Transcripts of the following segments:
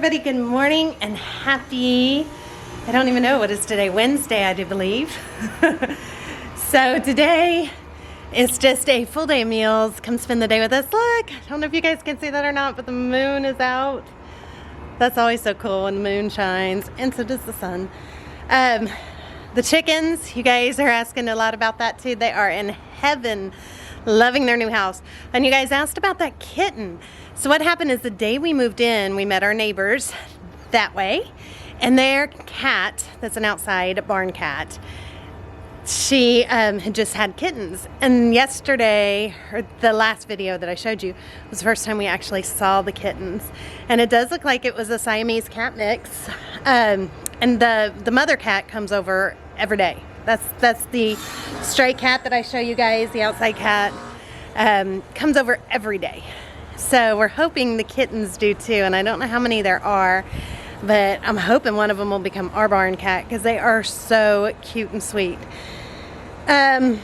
everybody, good morning and happy, I don't even know what is today, Wednesday I do believe. So today is just a full day of meals. Come spend the day with us. Look, I don't know if you guys can see that or not, but the moon is out. That's always so cool when the moon shines, and so does the sun. The chickens, you guys are asking a lot about that too. They are in heaven, loving their new house. And you guys asked about that kitten. So what happened is the day we moved in, we met our neighbors that way, and their cat, that's an outside barn cat, she had just had kittens. And yesterday, or the last video that I showed you, was the first time we actually saw the kittens. And it does look like it was a Siamese cat mix. And the mother cat comes over every day. That's the stray cat that I show you guys, the outside cat, comes over every day. So we're hoping the kittens do too, and I don't know how many there are, but I'm hoping one of them will become our barn cat because they are so cute and sweet. But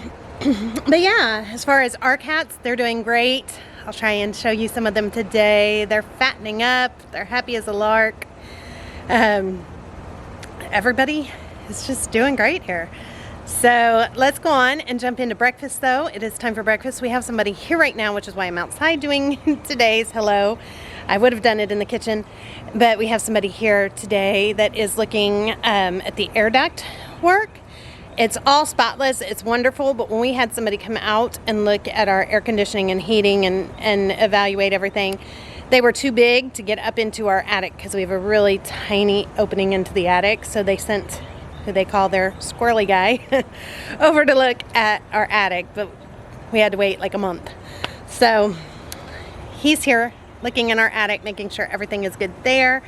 yeah, as far as our cats, they're doing great. I'll try and show you some of them today. They're fattening up, they're happy as a lark. Everybody is just doing great here. So let's go on and jump into breakfast though. It is time for breakfast. We have somebody here right now, which is why I'm outside doing today's hello. I would have done it in the kitchen, but we have somebody here today that is looking at the air duct work. It's all spotless, it's wonderful, but when we had somebody come out and look at our air conditioning and heating and evaluate everything, they were too big to get up into our attic because we have a really tiny opening into the attic. So they sent who they call their squirrely guy over to look at our attic, but we had to wait like a month. So he's here looking in our attic, making sure everything is good there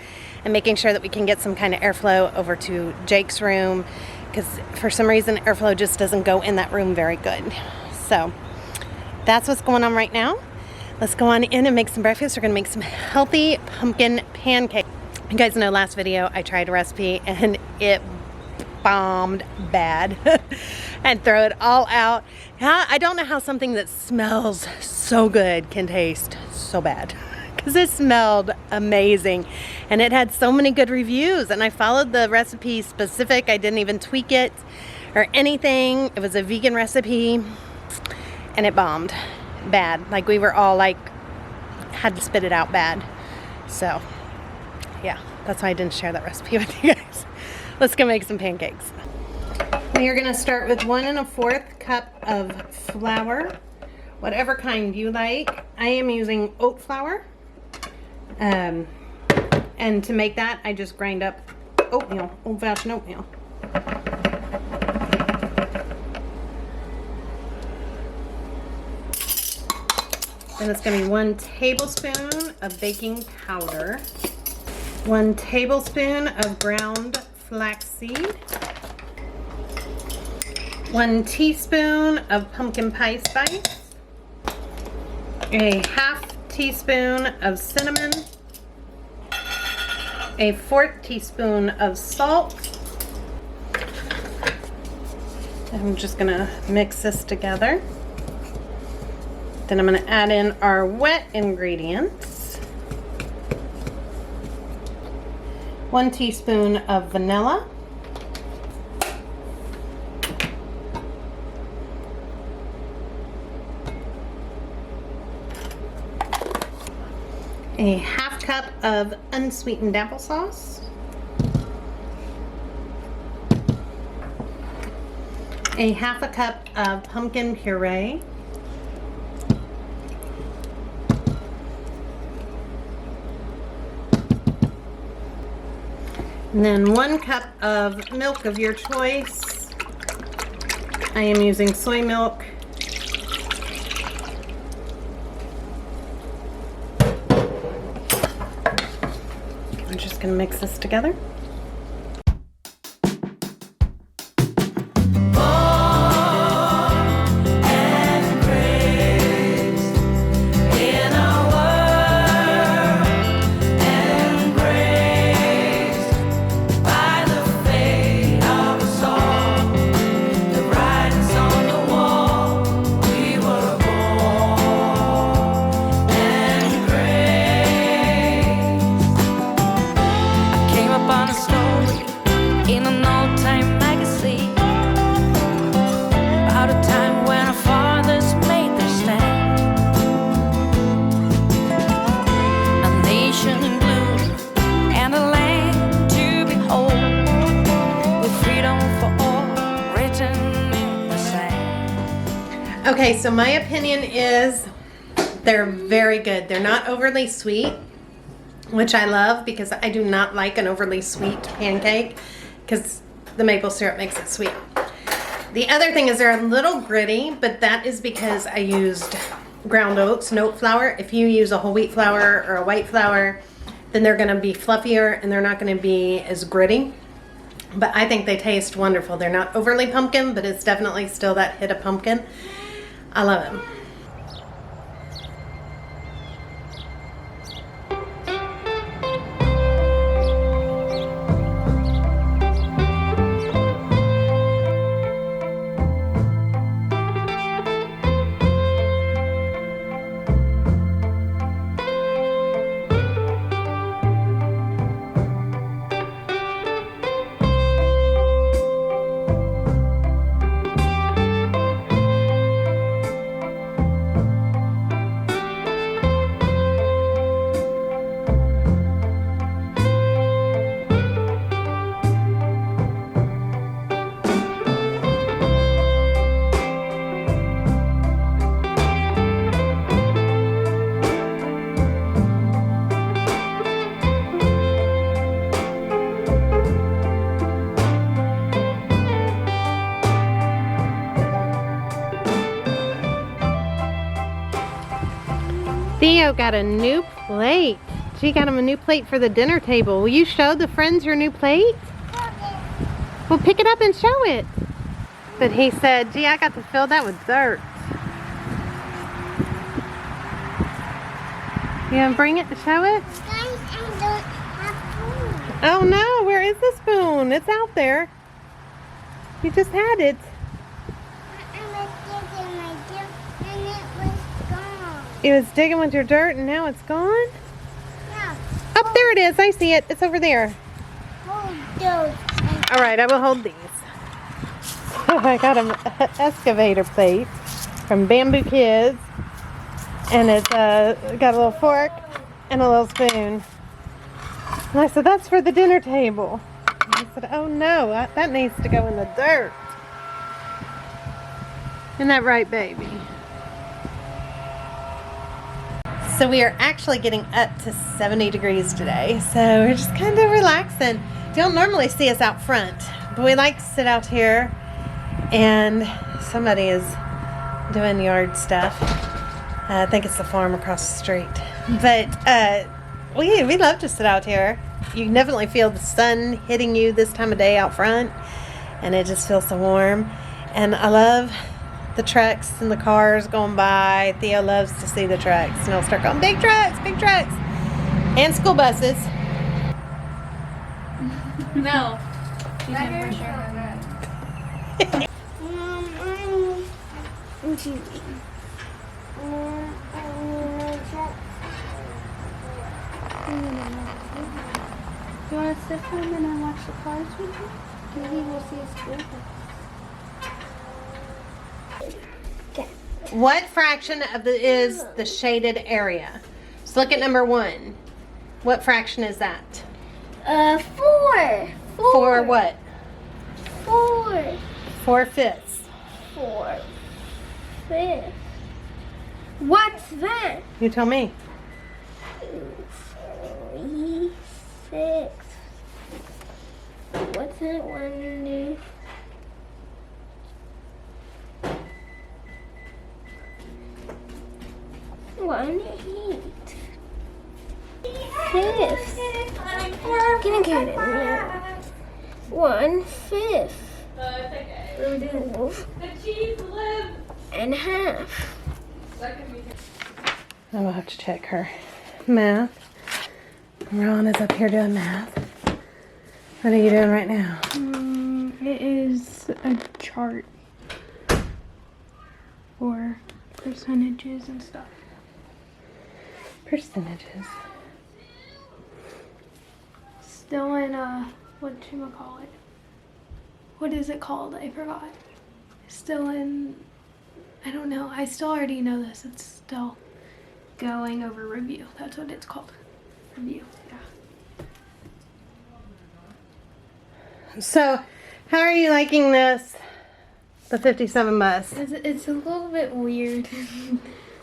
and making sure that we can get some kind of airflow over to Jake's room, because for some reason airflow just doesn't go in that room very good. So that's what's going on right now. Let's go on in and make some breakfast. We're gonna make some healthy pumpkin pancakes. You guys know last video I tried a recipe and it bombed bad. And throw it all out. I don't know how something that smells so good can taste so bad, because it smelled amazing and it had so many good reviews, and I followed the recipe specific. I didn't even tweak it or anything. It was a vegan recipe and it bombed bad. Like we were all like had to spit it out bad. So yeah, that's why I didn't share that recipe with you guys. Let's go make some pancakes. We are gonna start with 1 1/4 cup of flour, whatever kind you like. I am using oat flour. And to make that, I just grind up oatmeal, old-fashioned oatmeal. Then it's gonna be 1 tablespoon of baking powder, 1 tablespoon of ground flaxseed, 1 teaspoon of pumpkin pie spice, a 1/2 teaspoon of cinnamon, a 1/4 teaspoon of salt. I'm just gonna mix this together. Then I'm gonna add in our wet ingredients. 1 teaspoon of vanilla, a 1/2 cup of unsweetened applesauce, a 1/2 cup of pumpkin puree, and then 1 cup of milk of your choice. I am using soy milk. I'm just going to mix this together. Okay, so my opinion is they're very good. They're not overly sweet, which I love because I do not like an overly sweet pancake because the maple syrup makes it sweet. The other thing is they're a little gritty, but that is because I used ground oats, and oat flour. If you use a whole wheat flour or a white flour, then they're gonna be fluffier and they're not gonna be as gritty. But I think they taste wonderful. They're not overly pumpkin, but it's definitely still that hit of pumpkin. I love them. Theo got a new plate. She got him a new plate for the dinner table. Will you show the friends your new plate? Well, pick it up and show it. But he said, gee, I got to fill that with dirt. You gonna bring it to show it? Guys, I don't have food. Oh no, where is the spoon? It's out there. You just had it. I was digging my dirt and it was gone. It was digging with your dirt and now it's gone? Yeah. Up there it is. I see it. It's over there. Hold those. All right, I will hold these. Oh, I got an excavator plate from Bamboo Kids. And it's got a little fork and a little spoon. And I said, that's for the dinner table. And I said, oh no, that needs to go in the dirt. Isn't that right, baby? So we are actually getting up to 70 degrees today. So we're just kind of relaxing. You don't normally see us out front, but we like to sit out here and somebody is doing yard stuff. I think it's the farm across the street. But we love to sit out here. You can definitely feel the sun hitting you this time of day out front. And it just feels so warm. And I love the trucks and the cars going by. Theo loves to see the trucks. And he'll start going, big trucks, big trucks. And school buses. No. She's never sure. I'm cheating. You want to sit for a minute and watch the cars with you? Maybe we'll see a school bus. What fraction of is the shaded area? So look at number 1. What fraction is that? 4. For what? 4. 4/5. 4/5. What's that? You tell me. 3, 6. What's that one do? One 8. 5th. Can I get it now? 1/5. And half. I will have to check her math. Ron is up here doing math. What are you doing right now? It is a chart for percentages and stuff. Percentages. Still in whatchamacallit? What is it called? I forgot. Still in, I don't know. I still already know this. It's still going over review. That's what it's called. Review, yeah. So, how are you liking this The 57 bus. It's a little bit weird.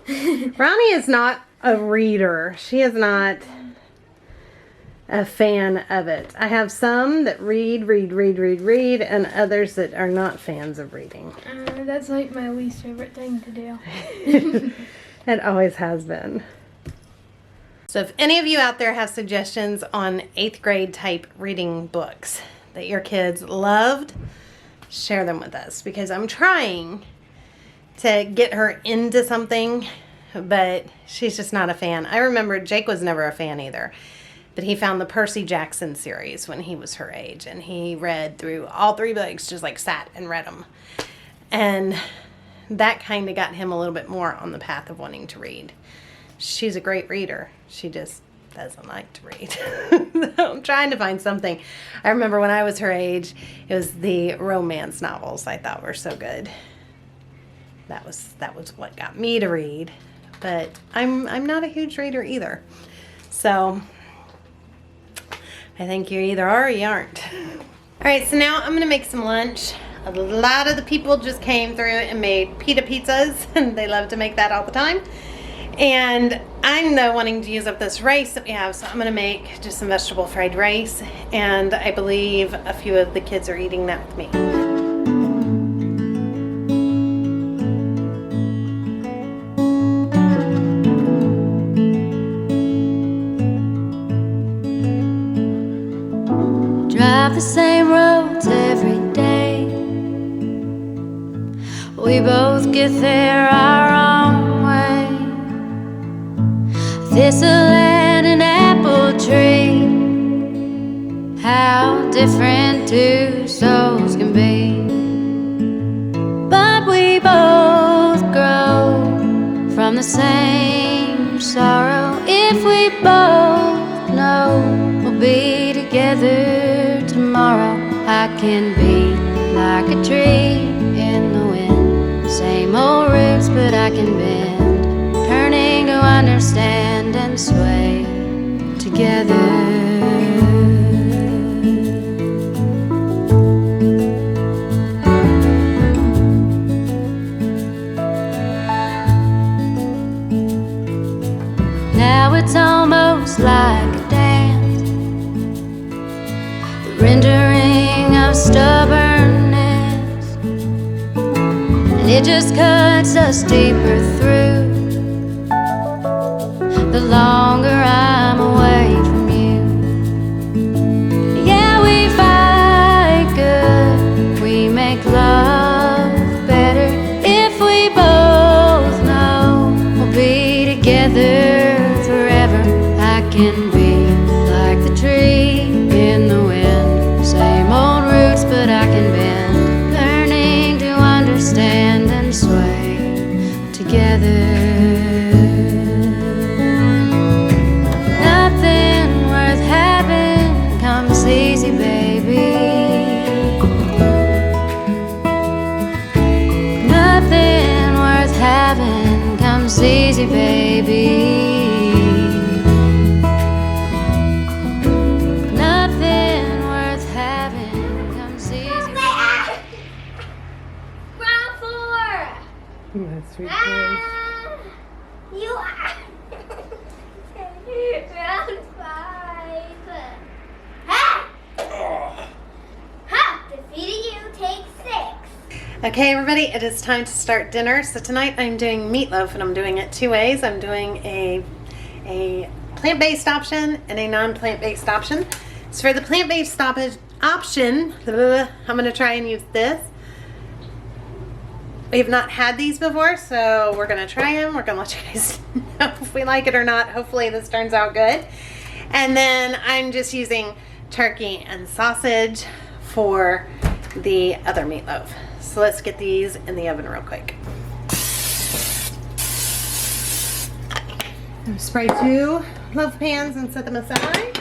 Ronnie is not a reader. She is not a fan of it. I have some that read, and others that are not fans of reading. That's like my least favorite thing to do. It always has been. So if any of you out there have suggestions on 8th grade type reading books that your kids loved, share them with us, because I'm trying to get her into something, but she's just not a fan. I remember Jake was never a fan either, but he found the Percy Jackson series when he was her age, and he read through all 3 books, just like sat and read them. And that kind of got him a little bit more on the path of wanting to read. She's a great reader. She just doesn't like to read. I'm trying to find something. I remember when I was her age, it was the romance novels I thought were so good. That was what got me to read. But I'm not a huge reader either. So I think you either are or you aren't. All right, so now I'm gonna make some lunch. A lot of the people just came through and made pita pizzas, and they love to make that all the time. And I'm though wanting to use up this rice that we have, so I'm gonna make just some vegetable fried rice, and I believe a few of the kids are eating that with me. Drive the same roads every day. We both get there our own way. Thistle and an apple tree, how different 2 souls can be. But we both grow from the same sorrow. If we both know we'll be together tomorrow, I can be like a tree in the wind. Same old roots, but I can bend, turning to understand and sway together. Now it's almost like a dance, the rendering of stubbornness, and it just cuts us deeper through the longer I'm away from you. Yeah, we fight good, we make love better. If we both know we'll be together forever, I can be like the tree in the wind. Same old roots, but I can bend, learning to understand and sway together. Easy, baby. Nothing worth having comes easy, baby. Nothing worth having comes easy, baby. Round 4. That's sweet boy. You are. Round 5. Defeating you takes 6. Okay, everybody, it is time to start dinner. So tonight I'm doing meatloaf, and I'm doing it 2 ways. I'm doing a plant-based option and a non-plant-based option. So for the plant-based option, I'm gonna try and use this. We have not had these before, so we're gonna try them. We're gonna let you guys know if we like it or not. Hopefully this turns out good. And then I'm just using turkey and sausage for the other meatloaf. So let's get these in the oven real quick. Spray 2 loaf pans and set them aside.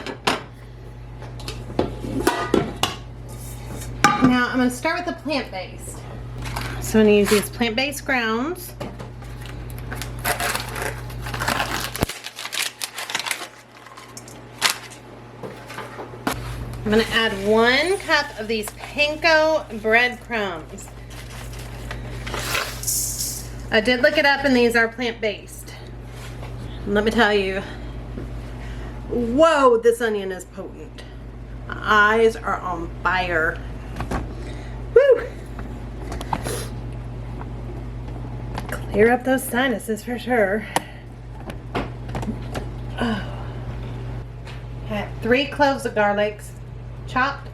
Now I'm going to start with the plant-based. So I'm going to use these plant-based grounds. I'm going to add 1 cup of these panko breadcrumbs. I did look it up and these are plant-based. Let me tell you, whoa, this onion is potent. My eyes are on fire. Woo! Clear up those sinuses for sure. Oh. I have 3 cloves of garlic chopped.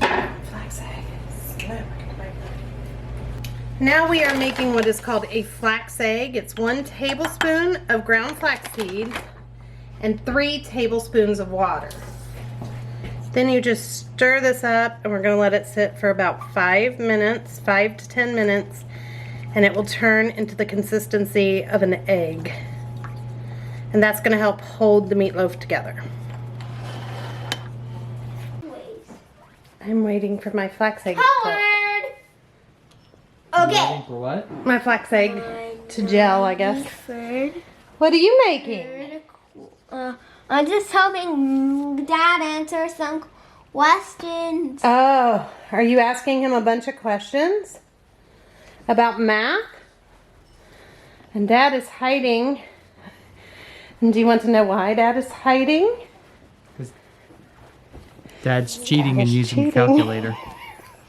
Flax egg. Now we are making what is called a flax egg. It's 1 tablespoon of ground flax seeds and 3 tablespoons of water. Then you just stir this up and we're going to let it sit for about 5 minutes, 5 to 10 minutes, and it will turn into the consistency of an egg. And that's going to help hold the meatloaf together. I'm waiting for my flax egg to cook. Okay. For what? My flax egg to gel, I guess. What are you making? I'm just helping Dad answer some questions. Oh, are you asking him a bunch of questions about math? And Dad is hiding. And do you want to know why Dad is hiding? Dad's cheating and is using the cheating. calculator.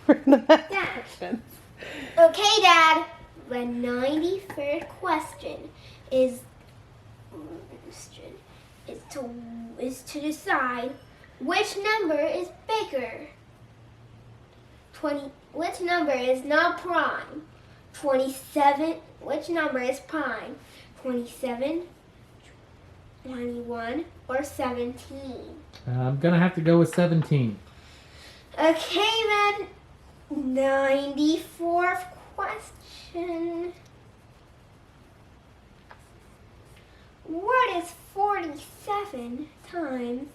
For the math Dad. questions. Okay, Dad. The 93rd question is to decide which number is bigger. Which number is not prime? 27. Which number is prime? 27, 21, or 17? I'm gonna have to go with 17. Okay then. 94th question. What is 47 times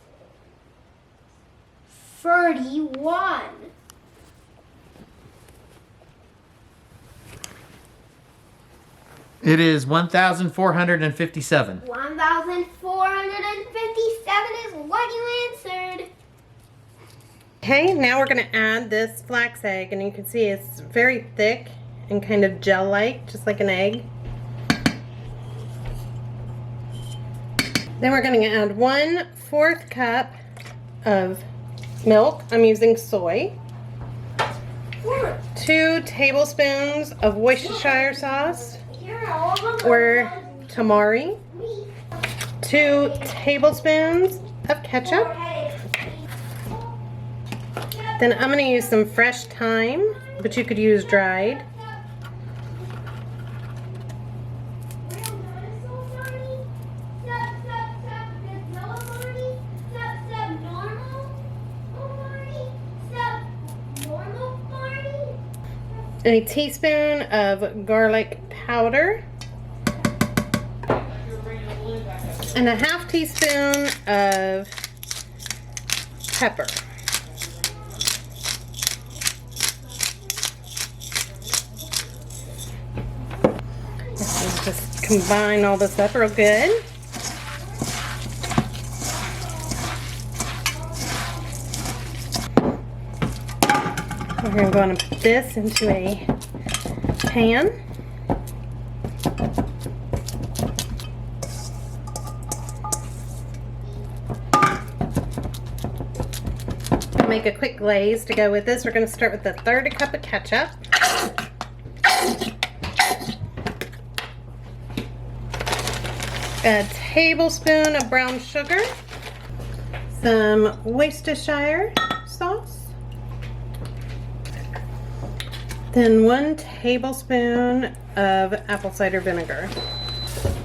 31? It is 1,457. 1,457 is what you answered. Okay, now we're going to add this flax egg, and you can see it's very thick and kind of gel-like, just like an egg. Then we're going to add 1/4 cup of milk. I'm using soy. 2 tablespoons of Worcestershire sauce or tamari. 2 tablespoons of ketchup. Then I'm going to use some fresh thyme, but you could use dried. A teaspoon of garlic powder. And a 1/2 teaspoon of pepper. Just combine all this up real good. We're going to put this into a pan. Make a quick glaze to go with this. We're going to start with a 1/3 cup of ketchup. A tablespoon of brown sugar. Some Worcestershire sauce. Then 1 tablespoon of apple cider vinegar.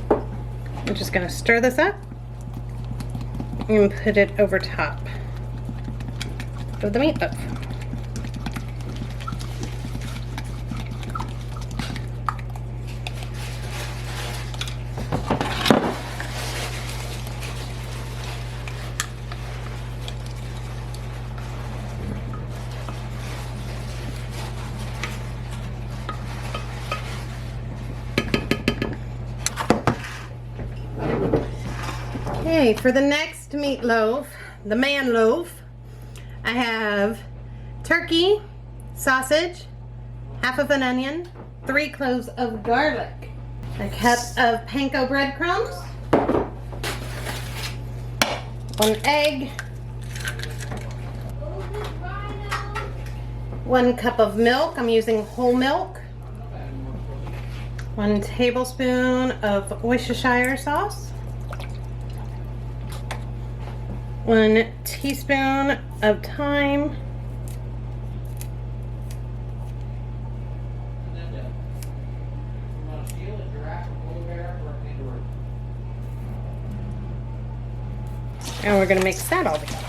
I'm just going to stir this up and put it over top of the meatloaf. Okay, for the next meatloaf, the man loaf, I have turkey, sausage, 1/2 of an onion, 3 cloves of garlic, a cup of panko breadcrumbs, 1 egg, 1 cup of milk. I'm using whole milk. 1 tablespoon of Worcestershire sauce. 1 teaspoon of thyme. And we're going to mix that all together.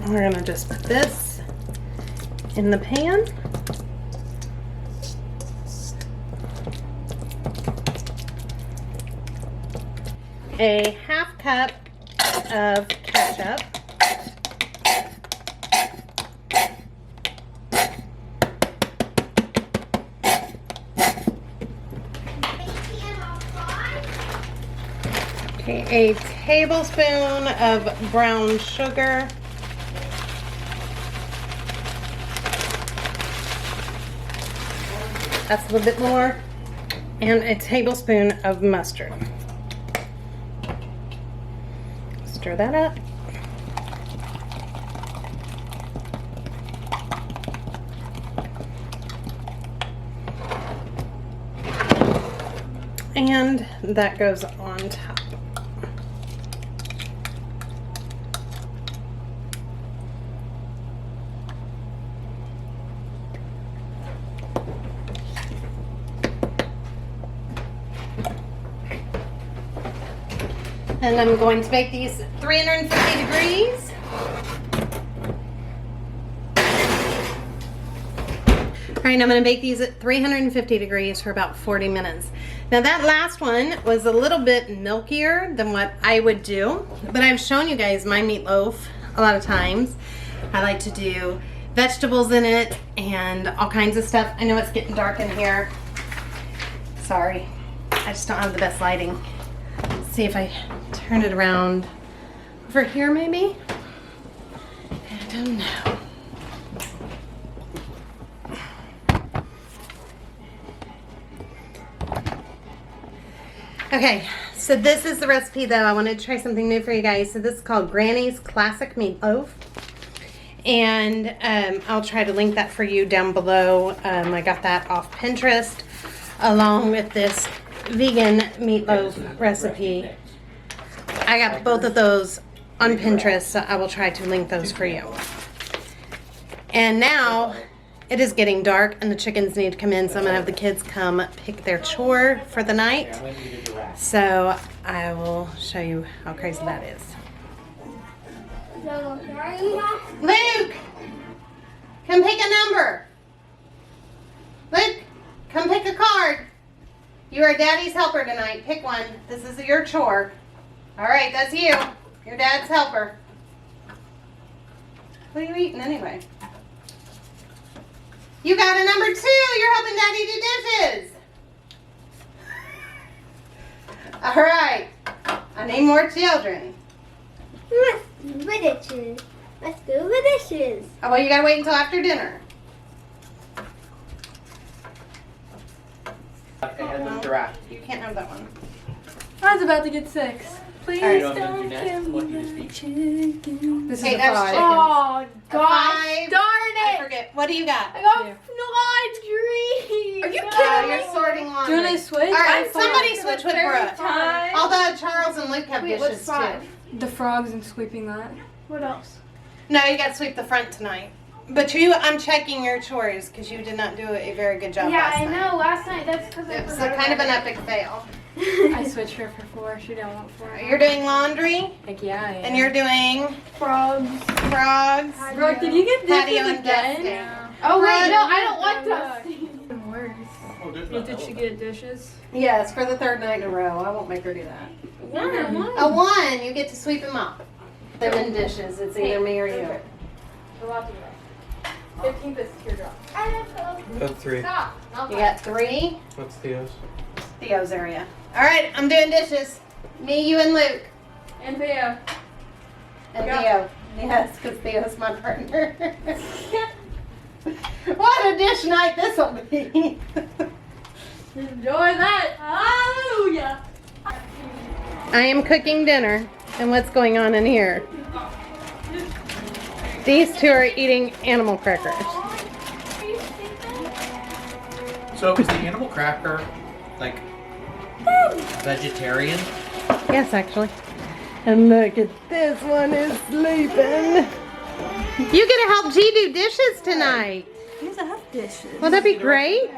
We're going to just put this in the pan. A half cup of ketchup. Okay, a tablespoon of brown sugar. That's a little bit more. And a tablespoon of mustard. Stir that up. And that goes on top. And I'm going to bake these 350 degrees. All right, I'm going to bake these at 350 degrees for about 40 minutes. Now that last one was a little bit milkier than what I would do, but I've shown you guys my meatloaf a lot of times. I like to do vegetables in it and all kinds of stuff. I know it's getting dark in here. Sorry, I just don't have the best lighting. Let's see if I turn it around over here maybe. I don't know. Okay, so this is the recipe though. I wanted to try something new for you guys. So this is called Granny's Classic Meatloaf. And I'll try to link that for you down below. I got that off Pinterest along with this vegan meatloaf recipe. I got both of those on Pinterest, so I will try to link those for you. And now it is getting dark and the chickens need to come in, so I'm gonna have the kids come pick their chore for the night. So I will show you how crazy that is. Luke, come pick a number. Luke, come pick a card. You are Daddy's helper tonight. Pick one. This is your chore. All right, that's you. Your dad's helper. What are you eating anyway? You got a number 2. You're helping Daddy do dishes. All right. I need more children. Let's do the dishes. Let's do the dishes. Oh, well, you gotta wait until after dinner. You can't have that one. I was about to get 6. Please All right. don't give me the chicken. This is Okay, a that's 5. chicken. Oh, gosh, 5. darn I it. forget. What do you got? I got laundry. Are you kidding me? You're sorting laundry. Do you want to switch? All right, I'm somebody fine. switch with Brooke. Although Charles and Luke have dishes too. The frogs and sweeping that. What else? No, you got to sweep the front tonight. But I'm checking your chores because you did not do a very good job last night. Yeah, I know. Last night, that's because It was kind of an epic fail. I switched her for 4. She didn't want 4. You're doing laundry, Like, yeah, I am. and you're doing frogs. frogs. Brooke, did you get Patio dishes and again? dusting. Yeah. Oh, wait, Frogs. no, I don't want dusting. Worse. Did she get dishes? Yes, for the 3rd night in a row. I won't make her do that. Yeah, A 1, you get to sweep them up. Them in dishes. It's either me or you. 15th is teardrop. That's 3. Stop. You got 3. What's Theo's? Theo's area. All right, I'm doing dishes. Me, you, and Luke. And Theo. And Theo. Yes, because Theo's my partner. What a dish night this will be. Enjoy that. Hallelujah. I am cooking dinner. And what's going on in here? These two are eating animal crackers. So is the animal cracker like vegetarian? Yes, actually. And look at this one is sleeping. You get to help G do dishes tonight. These are dishes. Well, that'd be great.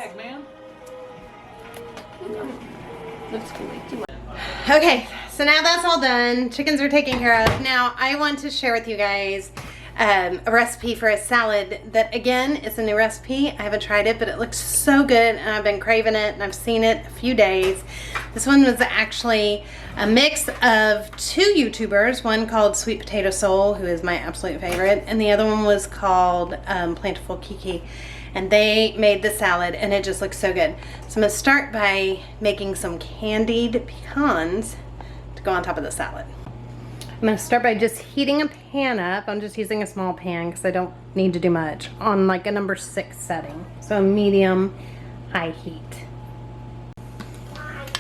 Okay, so now that's all done. Chickens are taken care of. Now I want to share with you guys a recipe for a salad that, again, is a new recipe. I haven't tried it, but it looks so good and I've been craving it and I've seen it a few days. This one was actually a mix of two YouTubers, one called Sweet Potato Soul, who is my absolute favorite, and the other one was called Plentiful Kiki. And they made the salad and it just looks so good. So I'm gonna start by making some candied pecans to go on top of the salad. I'm gonna start by just heating a pan up. I'm just using a small pan because I don't need to do much, on like a number 6 setting. So medium high heat.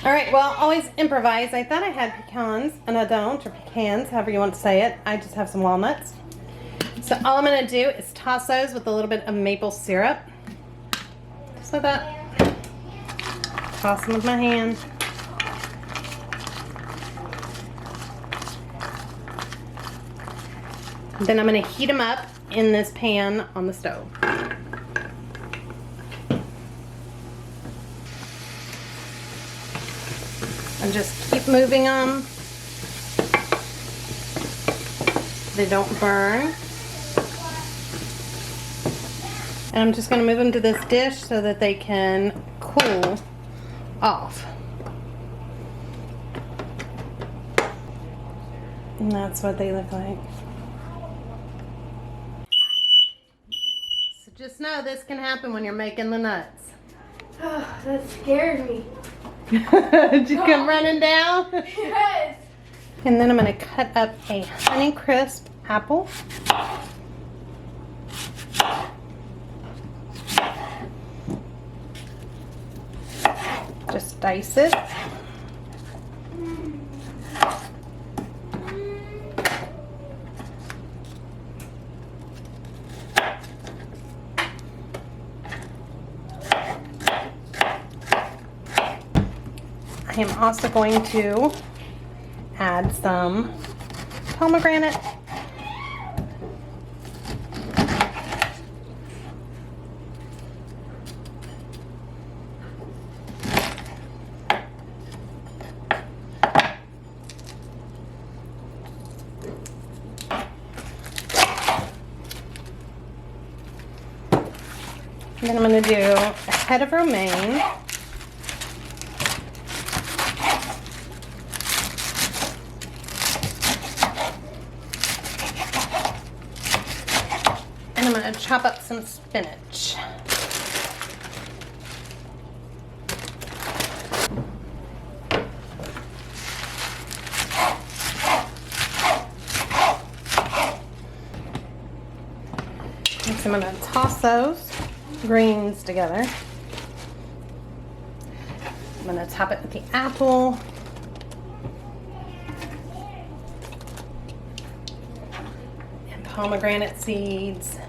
All right, well, always improvise. I thought I had pecans and I don't, or pecans, however you want to say it. I just have some walnuts. So all I'm gonna do is toss those with a little bit of maple syrup. Just like that. Toss them with my hand. Then I'm gonna heat them up in this pan on the stove. And just keep moving them. They don't burn. And I'm just gonna move them to this dish so that they can cool off. And that's what they look like. So just know this can happen when you're making the nuts. Oh, that scared me. Did you come running down? Yes. And then I'm going to cut up a Honey Crisp apple. Just dice it. I am also going to add some pomegranate. And then I'm going to do a head of romaine. And I'm going to chop up some spinach. Next I'm going to toss those greens together. I'm going to top it with the apple. And pomegranate seeds.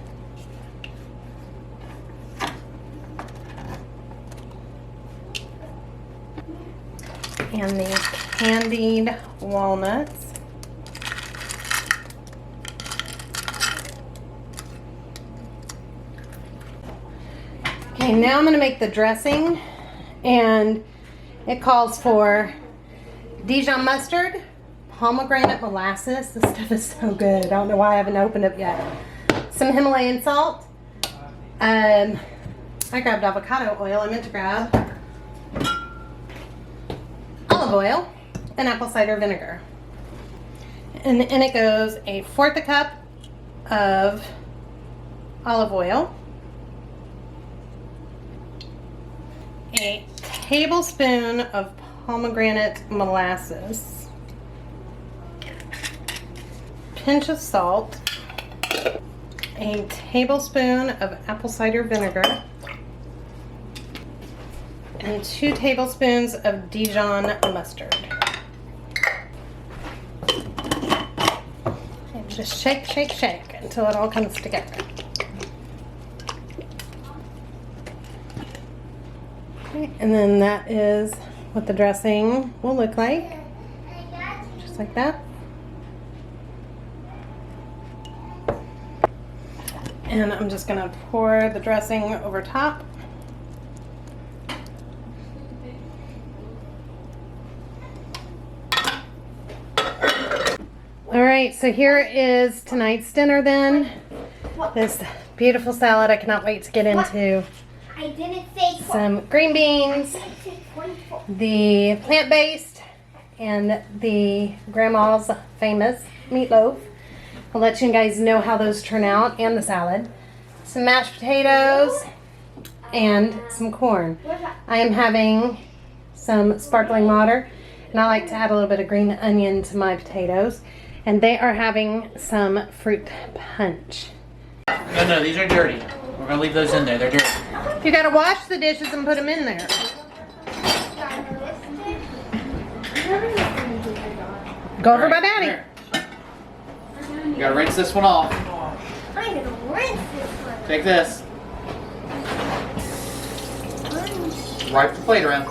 And these candied walnuts. Okay, now I'm going to make the dressing, and it calls for Dijon mustard, pomegranate molasses. This stuff is so good. I don't know why I haven't opened it yet. Some Himalayan salt. I grabbed avocado oil. I meant to grab olive oil and apple cider vinegar. And in it goes 1/4 cup of olive oil, a tablespoon of pomegranate molasses, pinch of salt, a tablespoon of apple cider vinegar, and 2 tablespoons of Dijon mustard. And just shake, shake, shake until it all comes together. Okay, and then that is what the dressing will look like. Just like that. And I'm just gonna pour the dressing over top. All right, so here is tonight's dinner then. This beautiful salad I cannot wait to get into. I didn't say Some green beans, the plant-based, and the grandma's famous meatloaf. I'll let you guys know how those turn out, and the salad. Some mashed potatoes and some corn. I am having some sparkling water, and I like to add a little bit of green onion to my potatoes. And they are having some fruit punch. No, these are dirty. We're gonna leave those in there. They're dirty. You gotta wash the dishes and put them in there. Go over by Daddy. Here. You gotta rinse this one off. I'm gonna rinse this one. Take this. Wipe the plate around.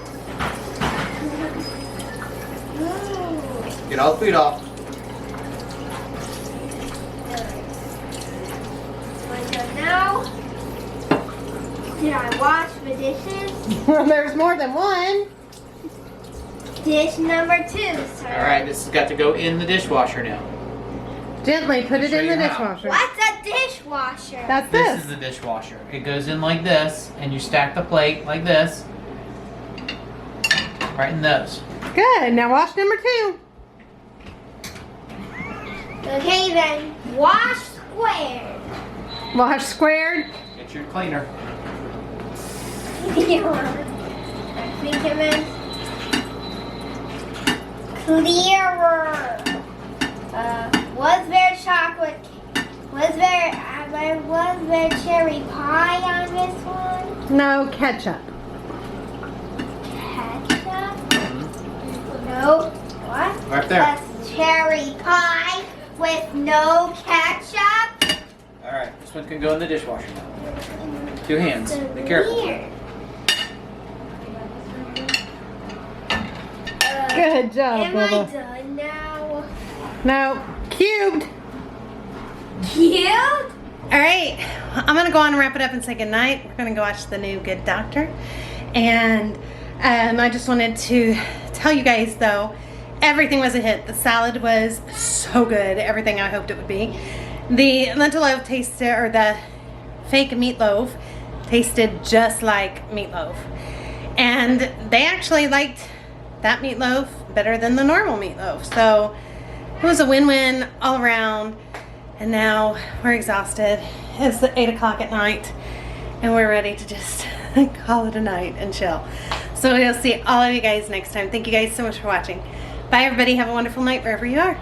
Get all the food off. Now, did I wash the dishes? There's more than one. Dish number 2, sir. Alright, this has got to go in the dishwasher now. Gently put it Show in the you how. dishwasher. What's a dishwasher? That's This this. is the dishwasher. It goes in like this, and you stack the plate like this. Right in those. Good. Now wash number 2. Okay then, wash square. Wash squared. Get your cleaner. I think it meant clearer. Was there chocolate? Was there cherry pie on this one? No ketchup. Ketchup? No. What? Right there. A cherry pie with no ketchup? Alright, this one can go in the dishwasher now. 2 hands. Be careful. Weird. Good job, Am I Bubba. done now? No. Cubed. Cute? All right. I'm going to go on and wrap it up and say goodnight. We're going to go watch the new Good Doctor. And I just wanted to tell you guys, though, everything was a hit. The salad was so good. Everything I hoped it would be. The lentil loaf tasted, or the fake meatloaf tasted just like meatloaf. And they actually liked that meatloaf better than the normal meatloaf. So it was a win-win all around. And now we're exhausted. It's 8 o'clock at night and we're ready to just call it a night and chill. So we'll see all of you guys next time. Thank you guys so much for watching. Bye everybody. Have a wonderful night wherever you are.